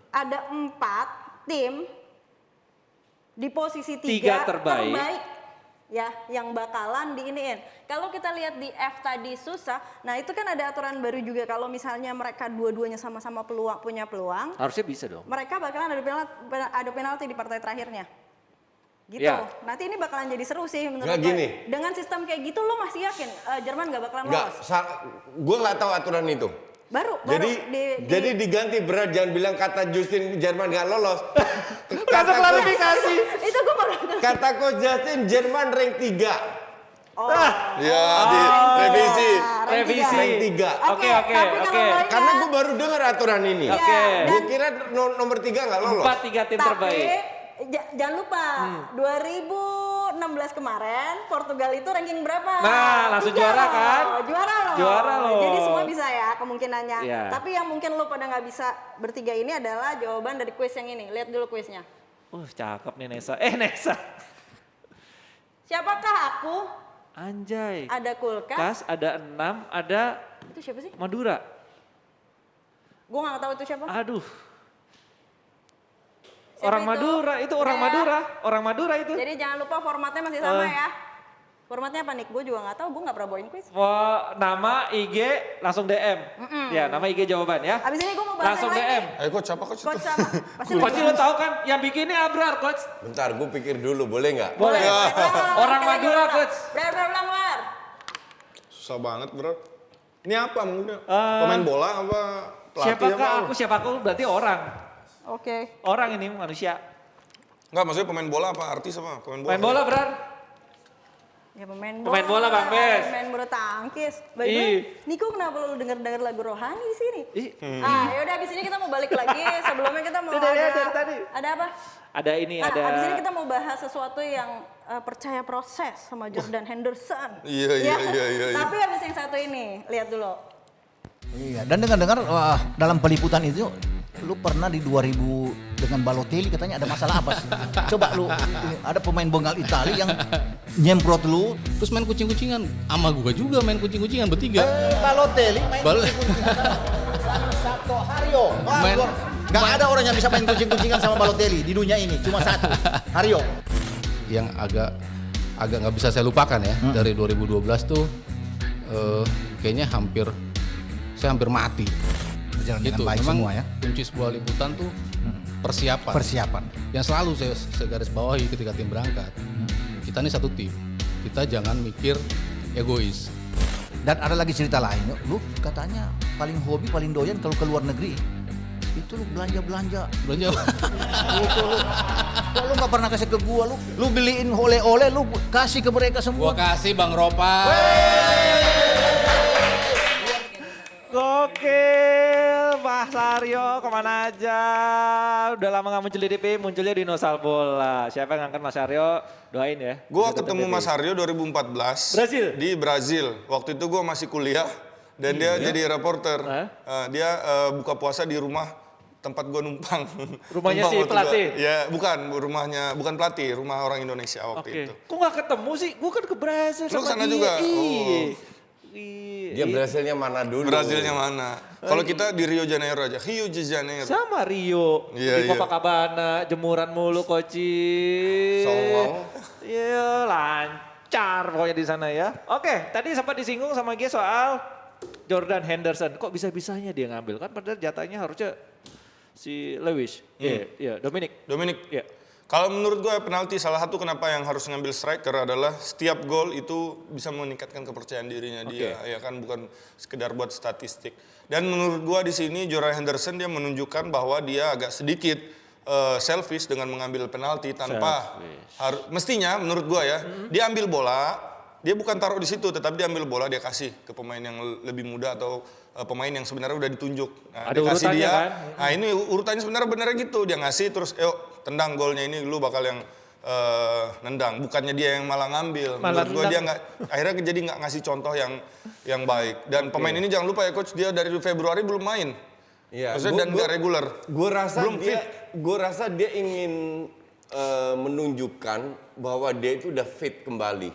Ada 4 tim di posisi 3 terbaik ya yang bakalan diiniin. Kalau kita lihat di F tadi susah, nah itu kan ada aturan baru juga kalau misalnya mereka dua-duanya sama-sama punya peluang. Harusnya bisa dong. Mereka bakalan ada penalti di partai terakhirnya. Gitu. Ya. Nanti ini bakalan jadi seru sih menurut Nggak gue. gini. Dengan sistem kayak gitu lo masih yakin Jerman gak bakalan lolos? Gue nggak tahu aturan itu. Baru Jadi diganti berat, jangan bilang kata Justin Jerman nggak lolos. Kata klarifikasi. Itu gue baru Kata Coach Justin Jerman rank 3. Oh. Ya, di revisi. Revisi. Rank 3. Oke. Karena gue baru dengar aturan ini. Oke. Gue kira nomor 3 nggak lolos. 3 tim terbaik. Jangan lupa 2016 kemarin Portugal itu ranking berapa? Nah, langsung 3 juara kan? Juara loh. loh. Jadi semua bisa ya kemungkinannya. Iya. Tapi yang mungkin lo pada nggak bisa bertiga ini adalah jawaban dari kuis yang ini. Lihat dulu kuisnya. Cakep nih Nesa. Nesa. Siapakah aku? Anjay. Ada kulkas. Ada 6, ada Itu siapa sih? Madura. Gue nggak tahu itu siapa. Aduh. Siapa Orang itu? Madura, itu orang Udah ya? Madura. Orang Madura itu. Jadi jangan lupa formatnya masih sama ya. Formatnya apa nih? Gue juga nggak tahu, gue nggak pernah bawain quiz. Wah, nama, IG, langsung DM. Ya, nama IG jawaban ya. Abis ini gue mau bahas Langsung yang lain DM. nih. Ayo coach, siapa coach itu? Coach sama. Pasti Pasti lo tahu kan, yang bikin ini Abrar, coach. Bentar, gue pikir dulu, boleh nggak? Boleh. Orang Madura, coach. Blar. Susah banget bro. Ini apa maksudnya? Pemain bola apa? Pelatih Siapakah apa? aku, siapa aku berarti orang. Oke. Orang ini manusia. Enggak, maksudnya pemain bola apa? Artis apa? Pemain bola. Main bola, Brar. Ya pemain bola, Bang Bes. Pemain bulu tangkis. By the Ih. way, Niko kenapa lu denger lagu rohani di sini? Ih. Yaudah abis ini kita mau balik lagi. Sebelumnya kita mau Udah, ada, ya, dari tadi. ada apa? Ada ini, Nah, ada. abis ini kita mau bahas sesuatu yang percaya proses sama Jordan Henderson. Iya. Tapi abis yang satu ini, lihat dulu. Iya, dan dengar-dengar dalam peliputan itu lu pernah di 2000 dengan Balotelli katanya ada masalah apa sih? Coba lu ada pemain Bengal Itali yang nyemprot lu. Terus main kucing-kucingan, sama gua juga main kucing-kucingan bertiga. Balotelli main kucing-kucingan sama Sato Hario. Gak ada orang yang bisa main kucing-kucingan sama Balotelli di dunia ini, cuma satu, Hario. Yang agak nggak bisa saya lupakan ya, dari 2012 tuh kayaknya saya hampir mati. Berjalan dengan Itu baik memang semua ya. kunci sebuah liputan tuh persiapan. Yang selalu saya garis bawahi ketika tim berangkat. Kita ini satu tim. Kita jangan mikir egois. Dan ada lagi cerita lain, lu katanya paling hobi, paling doyan kalau ke luar negeri. Itu lu belanja. Itu lu. Kok lu gak pernah kasih ke gua, lu beliin oleh-oleh, lu kasih ke mereka semua. Gua kasih Bang Ropa. Gokil, Mas Aryo kemana aja? Udah lama gak muncul di TV, munculnya di Nosal Bola. Siapa yang ngangkat Mas Aryo? Doain ya. Gua ketemu Mas Aryo 2014 Brazil? di Brazil. Waktu itu gua masih kuliah dan dia jadi reporter. Dia buka puasa di rumah tempat gua numpang. Rumahnya Numpang si waktu pelatih? Ya, bukan pelatih, rumah orang Indonesia waktu itu. Kok gak ketemu sih? Gue kan ke Brazil Lu sama kesana dia. juga? Dia Brasilnya mana dulu? Brazilnya mana? Kalau kita di Rio Janeiro aja, Rio de Janeiro. Sama Rio, Iya, di iya. Copacabana, jemuran mulu Koci. Songong. Iya, lancar pokoknya di sana ya. Oke, tadi sempat disinggung sama Gia soal Jordan Henderson. Kok bisa-bisanya dia ngambil? Kan padahal jatahnya harusnya si Lewis. Iya, Dominic. Iya. Kalau menurut gue penalti salah satu kenapa yang harus ngambil striker adalah setiap gol itu bisa meningkatkan kepercayaan dirinya dia, ya kan, bukan sekedar buat statistik. Dan menurut gue di sini Jordan Henderson dia menunjukkan bahwa dia agak sedikit selfish dengan mengambil penalti tanpa mestinya menurut gue ya, dia ambil bola, dia bukan taruh di situ, tetapi dia ambil bola dia kasih ke pemain yang lebih muda atau pemain yang sebenarnya udah ditunjuk. Nah, Ada dia kasih urutannya dia. kan? Nah ini urutannya sebenarnya gitu, dia ngasih terus, yuk tendang golnya ini, lu bakal yang nendang. Bukannya dia yang malah ngambil. Menurut gue dia akhirnya jadi nggak ngasih contoh yang baik. Dan pemain ini jangan lupa ya coach, dia dari Februari belum main. Iya. Maksudnya dan nggak reguler. Gue Belum rasa dia ingin menunjukkan bahwa dia itu udah fit kembali.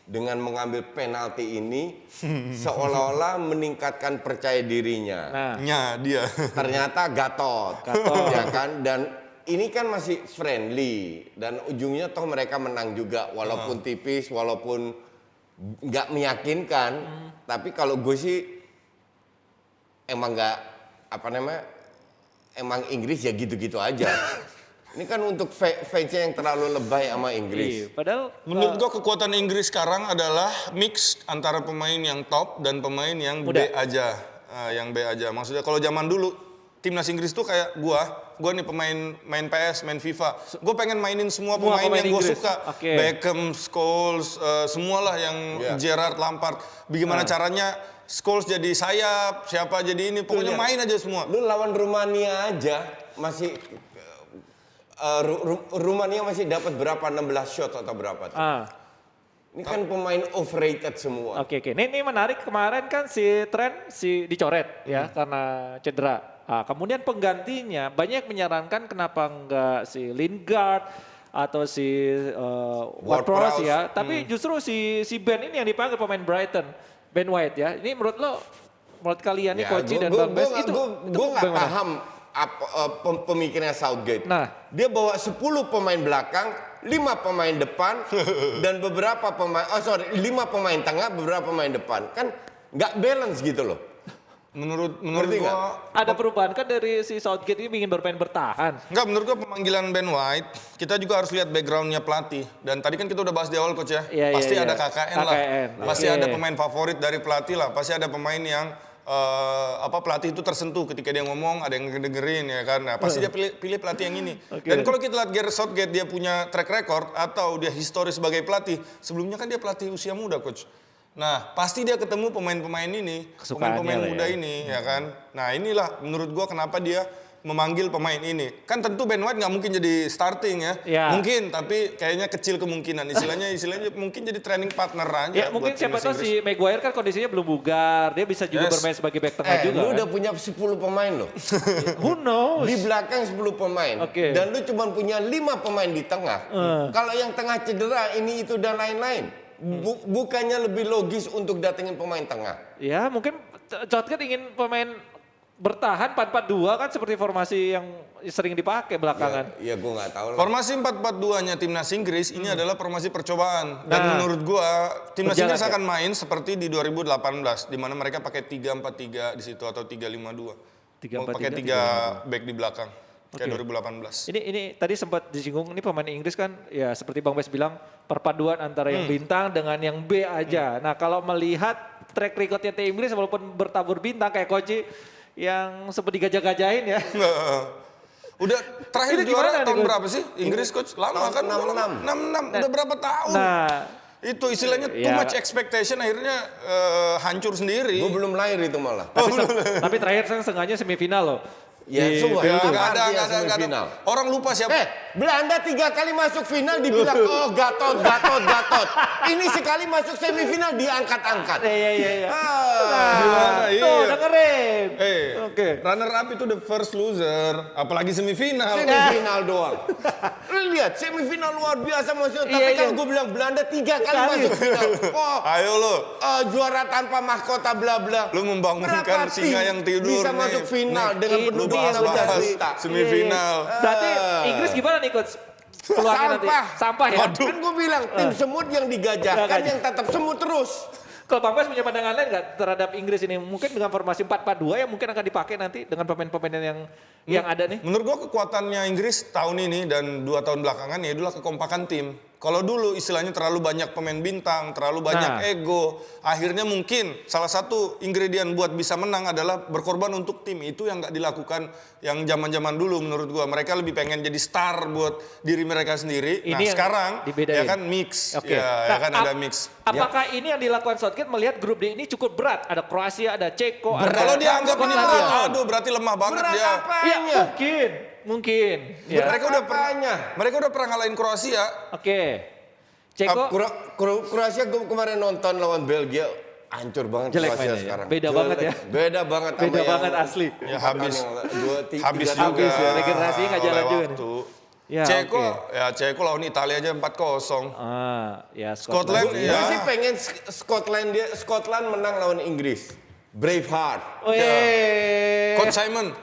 Dengan mengambil penalti ini seolah-olah meningkatkan percaya dirinya. Dia. Ternyata Gatot. Ya kan? Dan ini kan masih friendly dan ujungnya toh mereka menang juga walaupun tipis, walaupun nggak meyakinkan. Tapi kalau gue sih emang nggak emang Inggris ya gitu-gitu aja. Ini kan untuk fansnya yang terlalu lebay sama Inggris. Padahal Menurut gua kekuatan Inggris sekarang adalah mix antara pemain yang top dan pemain yang Muda. B aja. Yang B aja. Maksudnya kalau zaman dulu timnas Inggris tuh kayak gua nih main PS, main FIFA. Gua pengen mainin semua pemain yang gua Inggris. suka. Beckham, Scholes, semualah yang Gerrard, Lampard. Bagaimana caranya Scholes jadi sayap, siapa jadi ini, pokoknya main aja semua. Lu lawan Rumania aja masih Rumania masih dapat berapa 16 shot atau berapa tuh? Ini kan pemain overrated semua. Oke. Ini menarik, kemarin kan si Trent dicoret ya karena cedera. Kemudian penggantinya banyak menyarankan kenapa enggak si Lingard atau si Ward-Prowse ya. Tapi justru si Ben ini yang dipanggil pemain Brighton, Ben White ya. Ini menurut kalian nih Koci dan Bang Bes itu gue nggak paham pemikirannya Southgate. Nah, dia bawa 10 pemain belakang pemain depan dan beberapa pemain, 5 pemain tengah, beberapa pemain depan. Kan nggak balance gitu loh. Menurut Ngerti nggak? gua Ada perubahan kan dari si Southgate ini ingin bermain bertahan. enggak, menurut gua pemanggilan Ben White, kita juga harus lihat backgroundnya pelatih. Dan tadi kan kita udah bahas di awal coach ya, Iya, pasti iya, ada iya. KKN lah, pasti Oke. ada pemain favorit dari pelatih lah, pasti ada pemain yang pelatih itu tersentuh ketika dia ngomong, ada yang ngedengerin ya kan. Nah, pasti dia pilih pelatih yang ini. Dan kalau kita lihat Gareth Southgate, dia punya track record atau dia historis sebagai pelatih. Sebelumnya kan dia pelatih usia muda coach. Nah, pasti dia ketemu pemain-pemain ini, Kesukaannya pemain-pemain lah muda ya. ini ya kan. Nah, inilah menurut gua kenapa dia memanggil pemain ini. Kan tentu Ben White nggak mungkin jadi starting ya. Ya. Mungkin, tapi kayaknya kecil kemungkinan. Istilahnya mungkin jadi training partner aja. Ya mungkin buat siapa timnas tahu Inggris. si Maguire kan kondisinya belum bugar, dia bisa juga Yes. bermain sebagai back tengah juga. Lu kan? udah punya 10 pemain loh. Who knows? Di belakang 10 pemain. Oke. Dan lu cuma punya 5 pemain di tengah. Kalau yang tengah cedera, ini itu dan lain-lain. Bukannya lebih logis untuk datengin pemain tengah. Ya mungkin Southgate ingin pemain bertahan 4-4-2 kan seperti formasi yang sering dipakai belakangan. Ya gue nggak tahu lah. Formasi 4-4-2-nya timnas Inggris ini adalah formasi percobaan. Dan Nah, menurut gua timnas berjalan Inggris ya? akan main seperti di 2018 di mana mereka pakai 3-4-3 di situ atau 3-5-2. 3-4-3, Mau pakai 3 back di belakang kayak 2018. Ini tadi sempat disinggung, ini pemain Inggris kan ya seperti Bang Bes bilang perpaduan antara yang bintang dengan yang B aja. Nah kalau melihat track recordnya tim Inggris walaupun bertabur bintang kayak Koci yang seperti gajah-gajahin ya. Udah terakhir Ini juara gimana nih, tahun Coach? berapa sih? Inggris coach lama Tahun kan? 66. 66. Udah berapa tahun? Nah Itu istilahnya too Ya. much expectation akhirnya hancur sendiri. Gue belum lahir itu malah. tapi terakhir saya sengaja semifinal loh. Ya, Di semua. Ya, Belgium. nggak ada. Semifinal. Orang lupa siapa. Belanda 3 kali masuk final dibilang, oh Gatot. Ini sekali masuk semifinal diangkat-angkat. Iya. Gimana? Tuh Iya. dengerin. Oke. Runner up itu the first loser, apalagi semifinal. Semifinal doang. Lu lihat, semifinal luar biasa maksudnya. Tapi Iya, kan iya. gue bilang Belanda 3 kali masuk final. Oh, Ayo lo, juara tanpa mahkota bla bla. lu membangunkan Berapa singa tim yang tidur bisa nih. masuk final Nih, dengan ini penduduk dia yang udah bahas bahas semifinal. Berarti Inggris gimana nih coach? Peluangnya nanti. Sampah ya? Waduh. Kan gue bilang tim semut yang digajahkan yang tetap semut terus. Kalau Bang Bas punya pandangan lain nggak terhadap Inggris ini? Mungkin dengan formasi 4-4-2 yang mungkin akan dipakai nanti dengan pemain-pemain yang ada nih. Menurut gua kekuatannya Inggris tahun ini dan 2 tahun belakangan ya itulah kekompakan tim. Kalau dulu istilahnya terlalu banyak pemain bintang, terlalu banyak ego, akhirnya mungkin salah satu ingredient buat bisa menang adalah berkorban untuk tim. Itu yang nggak dilakukan yang zaman-zaman dulu menurut gua. Mereka lebih pengen jadi star buat diri mereka sendiri. Ini Nah yang sekarang dibedain. ya kan mix, Oke. ya kan ada mix. Apakah ini yang dilakukan Southgate melihat grup D ini cukup berat? Ada Kroasia, ada Ceko, ada Kalau dia anggap ini Skotlandia. berat, aduh berarti lemah banget Berat dia. Iya, apanya? mungkin. Ya. Mereka udah pernah ngalahin Kroasia. Oke. Ceko Kroasia gue kemarin nonton lawan Belgia hancur banget Jelek Kroasia mainnya ya? sekarang. Beda Jelek. banget ya? Beda banget. sama Beda yang banget asli. Ya habis. Habis tiga juga. ya, regenerasinya nggak jalan oleh juga nih. waktu. Ya, Ceko, oke. ya Ceko lawan Italia aja 4-0. Ya Scotland, Gue ya. sih pengen Scotland menang lawan Inggris. Braveheart. Coach Simon.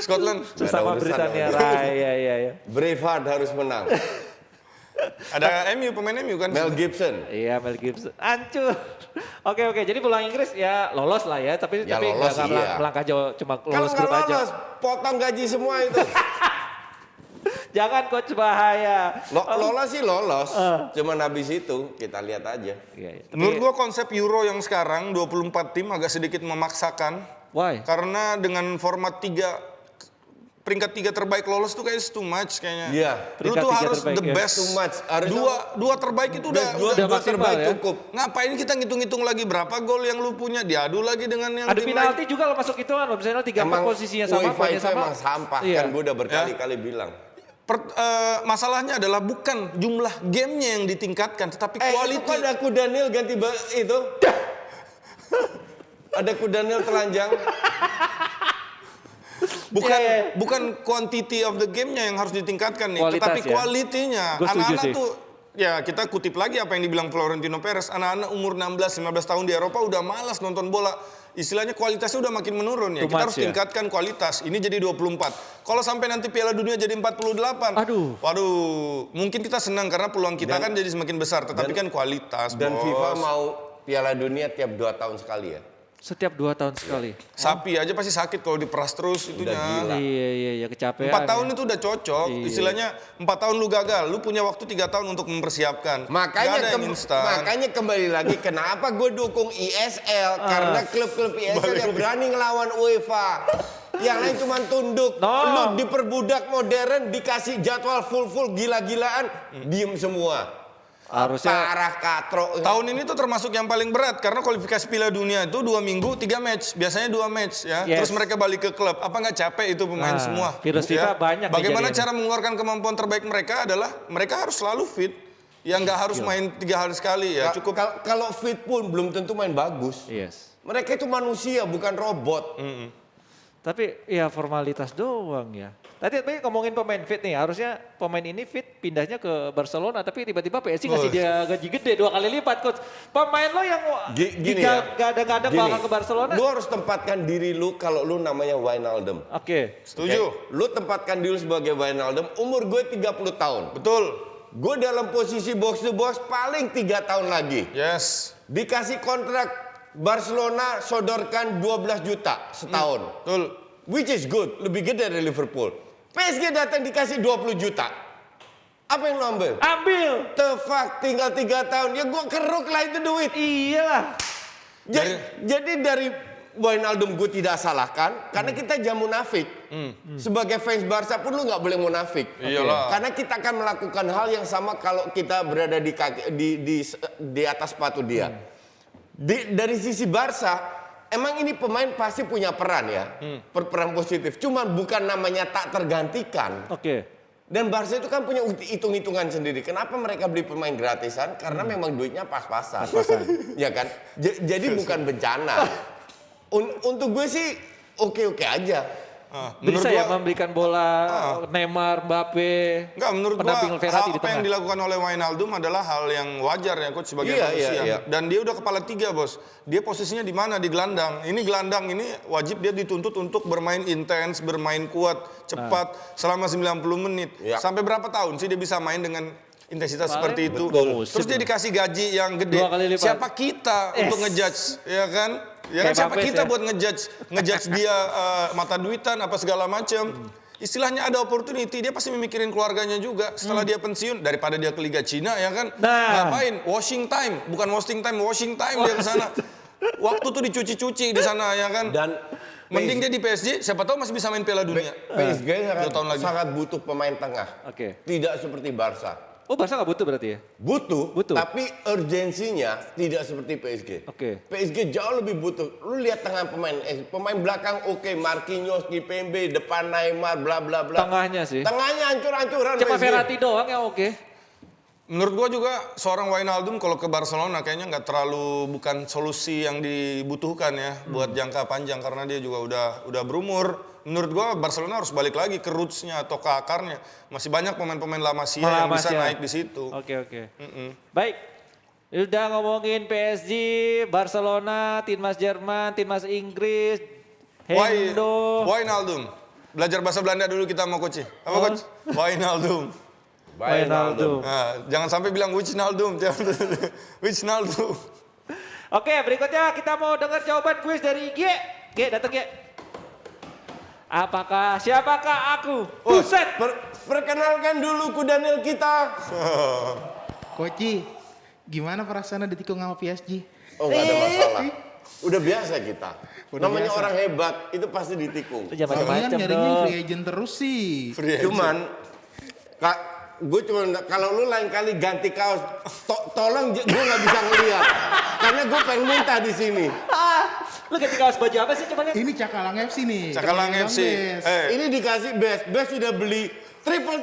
Scotland. Sama urusan Britania sama Raya, ya. Braveheart harus menang. Ada MU, pemain MU kan? Mel Gibson. Iya, Mel Gibson. Hancur. Oke, jadi peluang Inggris ya lolos lah ya, tapi Ya, tapi lolos, nggak iya. melangkah jauh, cuma Kalau lolos nggak grup aja. lolos, potong gaji semua itu. Jangan coach bahaya. Lolos sih lolos. Cuman habis itu kita lihat aja. Iya. Menurut gua konsep Euro yang sekarang 24 tim agak sedikit memaksakan. Why? Karena dengan format peringkat 3 terbaik lolos tuh kayak too much kayaknya. Iya. Lu Peringkat tuh 3 harus terbaik, the ya. best. Too much. Harusnya Dua terbaik itu udah dua maksimal terbaik ya. cukup. Ngapain kita ngitung-ngitung lagi berapa gol yang lu punya, diadu lagi dengan yang Ada tim penalti juga lo masuk itu kan, misalnya 3-4 posisinya sama, UEFA poinnya itu sama. emang sampah Iya. kan gue udah berkali-kali bilang. Masalahnya adalah bukan jumlah gamenya yang ditingkatkan, tetapi Itu quality. kok ada Kudanil ganti itu? Ada Kudanil telanjang. Bukan quantity of the gamenya yang harus ditingkatkan nih, Kualitas, tetapi ya. kualitinya. Gua setuju Anak-anak sih. tuh, ya kita kutip lagi apa yang dibilang Florentino Perez, anak-anak umur 16-15 tahun di Eropa udah malas nonton bola. istilahnya kualitasnya udah makin menurun ya. Too Kita much harus ya? tingkatkan kualitas. Ini jadi 24. Kalau sampai nanti Piala Dunia jadi 48. Waduh, mungkin kita senang karena peluang kita kan jadi semakin besar. Tetapi kan kualitas, Dan Bos. FIFA mau Piala Dunia tiap 2 tahun sekali ya. Setiap 2 tahun sekali. Sapi aja pasti sakit kalau diperas terus itunya. Iya, kecapean. 4 tahun itu udah cocok. Iya. Istilahnya 4 tahun lu gagal, lu punya waktu 3 tahun untuk mempersiapkan. Makanya, Nggak ada yang instan. makanya kembali lagi kenapa gue dukung ISL. Karena klub-klub ISL yang berani ngelawan UEFA. Yang lain cuma tunduk. Lu diperbudak modern, dikasih jadwal full gila-gilaan, diem semua. Harusnya parah katrok. Tahun ini tuh termasuk yang paling berat karena kualifikasi Piala Dunia itu 2 minggu 3 match, biasanya 2 match ya. Yes. Terus mereka balik ke klub. Apa nggak capek itu pemain semua? Virus FIFA banyak Bagaimana kejadian. cara mengeluarkan kemampuan terbaik mereka adalah mereka harus selalu fit. Yang nggak harus main 3 hari sekali ya. Cukup. Kalau fit pun belum tentu main bagus. Yes. Mereka itu manusia bukan robot. Tapi ya formalitas doang ya. Tapi ngomongin pemain fit nih, harusnya pemain ini fit pindahnya ke Barcelona, tapi tiba-tiba PSG ngasih dia gaji gede 2 kali lipat, Coach. Pemain lo yang Gini ya. gadang-gadang Gini, bakal ke Barcelona. Lu harus tempatkan diri lu kalau lu namanya Wijnaldum. Oke. Setuju. Oke? Lu tempatkan diri lu sebagai Wijnaldum, umur gue 30 tahun. Betul. Gue dalam posisi box to box paling 3 tahun lagi. Yes. Dikasih kontrak Barcelona sodorkan 12 juta setahun. Betul. Which is good, lebih gede dari Liverpool. PSG datang dikasih 20 juta. Apa yang lo ambil? Ambil. The fuck, tinggal 3 tahun. Ya gua keruk lah itu duit. Iyalah. Jadi dari Wijnaldum gue tidak salahkan. Karena kita jangan munafik. Sebagai fans Barca pun lu gak boleh munafik. Iyalah. Karena kita akan melakukan hal yang sama kalau kita berada di atas sepatu dia. Dari sisi Barca, emang ini pemain pasti punya peran ya, peran positif. Cuman bukan namanya tak tergantikan. Oke. Dan Barca itu kan punya hitung-hitungan sendiri. Kenapa mereka beli pemain gratisan? Karena memang duitnya pas-pasan. Ya kan? Jadi bukan bencana. Untuk gue sih oke-oke aja. Menurut Bisa ya gua, memberikan bola Neymar, Mbappe, enggak, menurut gua pendamping Verratti di apa yang tengah. dilakukan oleh Wijnaldum adalah hal yang wajar ya Coach sebagai Iya, manusia. iya. Dan dia udah kepala 3 Bos. Dia posisinya di mana? Di gelandang. Ini gelandang ini wajib dia dituntut untuk bermain intens, bermain kuat, cepat selama 90 menit. Iya. Sampai berapa tahun sih dia bisa main dengan intensitas Paling seperti itu? betul. Terus dia dikasih gaji yang gede. 2 kali lipat. Siapa kita untuk ngejudge, ya kan? Ya kan Kayak siapa Mbappe kita ya. buat ngejudge dia mata duitan apa segala macam. Istilahnya ada opportunity, dia pasti memikirin keluarganya juga setelah dia pensiun daripada dia ke Liga Cina ya kan. Ngapain? Washing time, bukan wasting time, washing time dia ke sana. Waktu tuh dicuci-cuci di sana ya kan. Dan mending dia di PSG, siapa tahu masih bisa main Piala Dunia. PSG 2 tahun lagi. sangat butuh pemain tengah. Oke. Tidak seperti Barca. Oh, Barca nggak butuh berarti ya? Butuh, Butuh. tapi urgensinya tidak seperti PSG. Oke. PSG jauh lebih butuh. Lu lihat tengah pemain belakang oke, Marquinhos, Kimpembe, depan Neymar, bla bla bla. Tengahnya sih. Tengahnya hancur-hancuran. Cuma PSG. Verratti doang yang oke. Menurut gua juga seorang Wijnaldum kalau ke Barcelona kayaknya nggak terlalu bukan solusi yang dibutuhkan ya buat jangka panjang karena dia juga udah berumur. Menurut gua Barcelona harus balik lagi ke roots-nya atau ke akarnya. Masih banyak pemain-pemain La Masia yang bisa naik di situ. Oke. Baik. Udah ngomongin PSG, Barcelona, Timnas Jerman, Timnas Inggris, Hendo. Wijnaldum. Belajar bahasa Belanda dulu kita mau Coach. Apa Coach? Wijnaldum. Wijnaldum. Nah, jangan sampai bilang Wijnaldum. Wijnaldum. Oke, berikutnya kita mau dengar jawaban kuis dari G. G, datang G. Siapakah aku? Buset. Perkenalkan dulu kudanil kita. Koci, gimana perasaan ditikung sama PSG? Oh nggak ada masalah. Udah biasa kita. Udah Namanya biasa. orang hebat itu pasti ditikung. Itu jangan Kalian macam-macam nyarinya dong. free agent terus sih. Cuman gue cuma kalau lu lain kali ganti kaos, tolong gue nggak bisa ngeliat karena gue pengen muntah di sini. Lu ganti kaos baju apa sih coba lihat? Ini Cakalang FC nih. Cakalang FC. Ini dikasih best sudah beli triple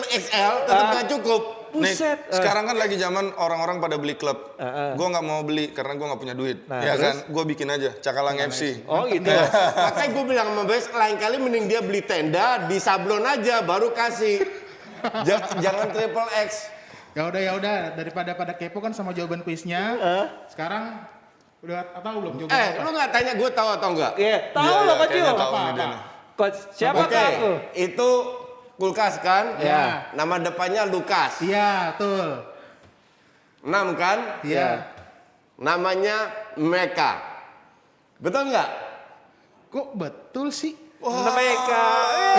XL tetap nggak cukup. Nih, Buset. sekarang kan lagi zaman orang-orang pada beli klub. Gue nggak mau beli karena gue nggak punya duit. Nah, Ya terus? kan, gue bikin aja Cakalang FC. Oh gitu. Makanya gue bilang sama Bes, lain kali mending dia beli tenda di sablon aja baru kasih. Jangan triple X. Ya udah daripada pada kepo kan sama jawaban kuisnya. Sekarang Udah tahu belum jawabannya? lu nggak tanya gue tahu atau enggak? Iya, tahu loh Coach kayaknya Yul. tahu nih dia nih. Coach, siapa Oke, tahu? itu kulkas kan? Ya. Nama depannya Lukas. Iya, betul. 6 kan? Iya. Namanya Meka. Betul nggak? Kok betul sih? Mereka.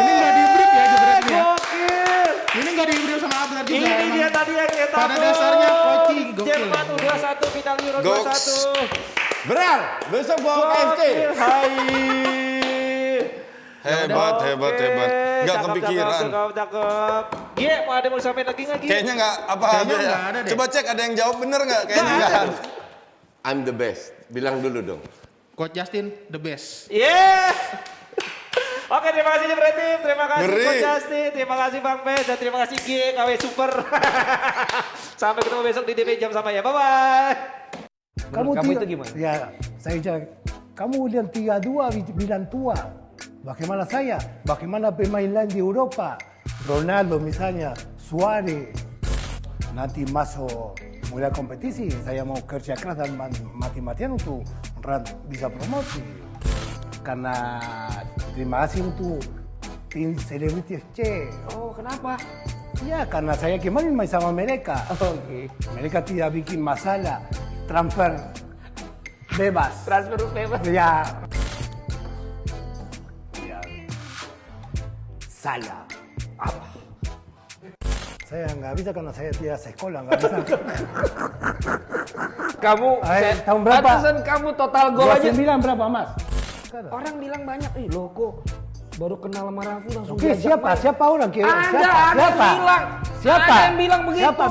Ini nggak di-brief ya jebretnya. Gokil. Ini nggak di-brief sama Abner juga. Ini emang. dia tadi yang kita Pada dasarnya Koci gokil. Jerman U21 final Euro Goks. 21. Benar. Besok bawa KFC. Hai. Hebat. Nggak kepikiran. Cakep. Gie, mau ada mau disampaikan lagi nggak Gie? Kayaknya nggak apa Kayaknya ada ya. nggak ada deh. Coba cek ada yang jawab bener nggak? Kayaknya nggak ada. I'm the best. Bilang dulu dong. Coach Justin the best. Yeah. Oke, terima kasih Jebret Team, terima kasih Ngeri. Coach Justin, terima kasih Bang Pes, dan terima kasih Gie, KW Super. Sampai ketemu besok di DP Jam sama ya, bye-bye. Kamu itu gimana? Ya, saya jaga. Kamu lihat 3-2 bilang tua. Bagaimana saya? Bagaimana pemain lain di Eropa? Ronaldo misalnya, Suarez. Nanti masuk mulai kompetisi, saya mau kerja keras dan mati-matian untuk bisa promosi. Karena terima kasih untuk tim Selebriti FC. Oh, kenapa? Ya, karena saya kemarin main sama mereka. Oke. Mereka tidak bikin masalah. Transfer bebas. Transfer bebas. Ya. Ya. Salah. Apa? Saya nggak bisa karena saya tidak sekolah, nggak bisa. Kamu Tahun berapa? Pantesan kamu total gol aja. 29 berapa, Mas? Orang bilang banyak, loh kok baru kenal sama Raffi langsung Oke, diajak main. siapa orang? Ada yang bilang. Siapa? Ada yang bilang begitu. Siapa?